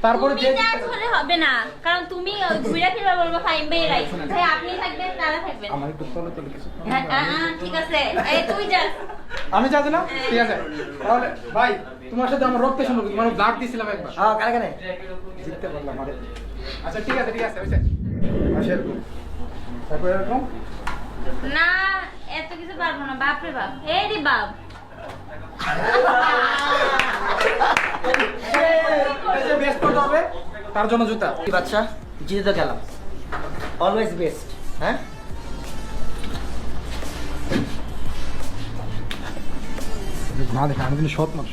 তারপরে যে জাজ হলে হবে না, কারণ তুমি ঘুরে ফিরে বলবো ফাইম ভাই রাইট, ভাই আপনি থাকবেন তারা থাকবেন। আমার একটু তলে তলে কিছু ঠিক আছে, এই তুই যা। আমি যাচ্ছি না, ঠিক আছে। তাহলে ভাই তোমার সাথে আমার রক্তের সম্পর্ক, মানে ব্লাড দিছিলাম একবার। হ্যাঁ কানে কানে জিততে পারলাম আরে। আচ্ছা ঠিক আছে হইছে। আসে এরকম। তারপর এরকম। না এত কিছু পারবো না, বাপ রে বাপ, এই রে বাপ। এই যে বেস্ট করতে হবে তার জন্য জুতা। কি বাচ্চা জিতে তো গেলাম, অলওয়েজ বেস্ট। হ্যাঁ না দেখে আমি কিন্তু সৎ মানুষ।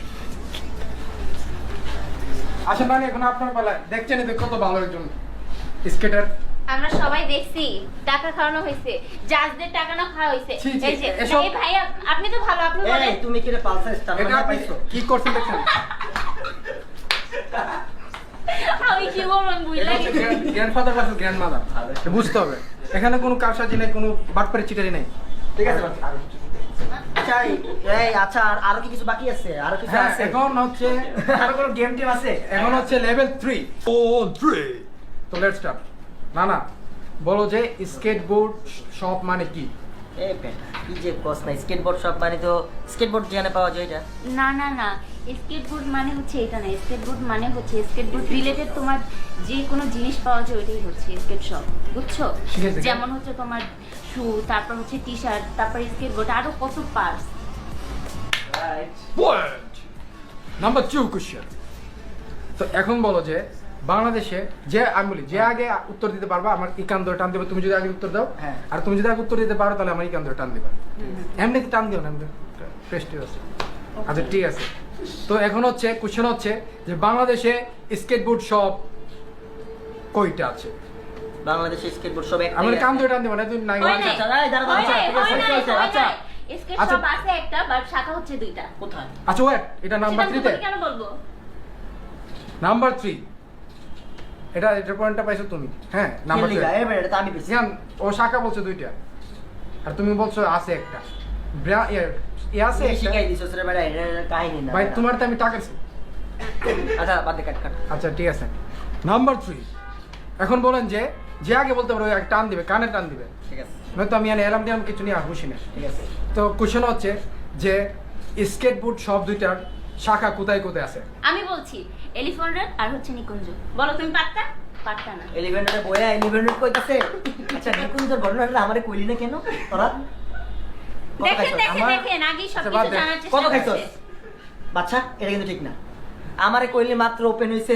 আসেন মানে এখন আপনার পালায়, দেখছেন এদের কত ভালো একজন স্কেটার। আমরা সবাই দেখছি টাকা খাওয়ানো হয়েছে, জাজদের টাকা না খাওয়া হয়েছে। ছি, ছি, এই যে এসব- এই ভাই আপনি তো ভালো, আপনি এই বলেন। তুমি কি রে পালসার স্টার এটা আপনি পাইছো? কি করছেন দেখছেন? আমি কি বলবো বুঝলে গ্র্যান্ডফাদার ভার্সেস গ্র্যান্ডমাদার, বুঝতে হবে এখানে কোনো কারসাজি নেই, কোনো বাটপারি চিটারি নেই। ঠিক আছে বাচ্চা। আচ্ছা এই আচ্ছা আরো কি কিছু বাকি আছে? আরো কিছু হ্যাঁ আছে? এখন হচ্ছে আরো কোনো গেম টিম আছে? এখন হচ্ছে লেভেল 3 তো লেটস স্টার্ট। না না বলো যে স্কেটবোর্ড শপ মানে কি? এই বেটা কি যে কস না, স্কেটবোর্ড শপ মানে তো স্কেটবোর্ড যেখানে পাওয়া যায় এটা। না না না, স্কেটবোর্ড মানে হচ্ছে এটা না, স্কেটবোর্ড মানে হচ্ছে স্কেটবোর্ড রিলেটেড তোমার যে কোনো জিনিস পাওয়া যায় ওইটাই হচ্ছে স্কেট শপ, বুঝছো? ঠিক আছে। যেমন হচ্ছে তোমার শু, তারপর হচ্ছে টি শার্ট, তারপর স্কেটবোর্ড, আরো কত পার্টস। Point number 2 question. তো এখন বলো যে বাংলাদেশে যে আমি বলি যে আগে উত্তর দিতে পারবা আমার ইকান ধরে টান দেবে, তুমি যদি আগে উত্তর দাও। হ্যাঁ। আর তুমি যদি আগে উত্তর দিতে পারো তাহলে আমার ইকান ধরে টান দিবা। এমনিতে টান দিও না, প্রেস্টিজ আছে। আচ্ছা ঠিক আছে। তো এখন হচ্ছে কোশ্চেন হচ্ছে যে বাংলাদেশে স্কেটবোর্ড শপ কয়টা আছে? বাংলাদেশে স্কেটবোর্ড শপ একটা। আমার কান ধরে টান দিবা না, তুমি নাই। হয় নাই, আচ্ছা, দাঁড়া, দাঁড়া, হয় আচ্ছা, নাই, ঠিক আছে, হয় নাই, আচ্ছা, হয় আচ্ছা। নাই। স্কেট আচ্ছা। শপ আছে একটা, বাট শাখা হচ্ছে দুইটা। কোথায়? আচ্ছা ওয়েট, এটা নাম্বার সেটা 3 তে। তোমাকে কেন বলবো? নাম্বার 3 এটা পয়েন্টটা পাইছো তুমি। হ্যাঁ নাম্বার নাম্বার 3 এই বেটা এটা তো আমি পেয়েছি। জ্ঞান ও শাখা বলছে দুইটা আর তুমি বলছো আছে একটা। আছে তুমি একটা। শিখাই দিছো রে বেটা, এটা কাহিনী না। ভাই বেটা। তোমার তো আমি টাকা দিছি। আচ্ছা বাদ দে, কাট কাট। আচ্ছা ঠিক আছে। নাম্বার 3 এখন বলেন যে যে আগে বলতে পারো এক টান দিবে, কানে টান দিবে, ঠিক আছে নয়তো আমি এলাম টিলাম কিছু নিয়ে খুশি না। ঠিক আছে। তো কোশ্চেন হচ্ছে যে স্কেটবোর্ড সব দুইটার শাখা কোথায় কোথায় আছে? আমি বলছি এলিফ্যান্ট রোড আর হচ্ছে নিকুঞ্জ। বলো তুমি পারতা? পারতা না। এলিভেন্টে বয়া এলিভেন্ট কইতাছে। আচ্ছা নিকুঞ্জর ঘটনাটা আমারে কইলি না কেন তোরা? কত দেখেন খাইছো? দেখেন আমার- দেখেন, আগেই আচ্ছা, সবকিছু বাদ দে। জানার কত চেষ্টা খাইছো? করছে। বাচ্চা এটা কিন্তু ঠিক না। আমারে কইলি মাত্র ওপেন হইছে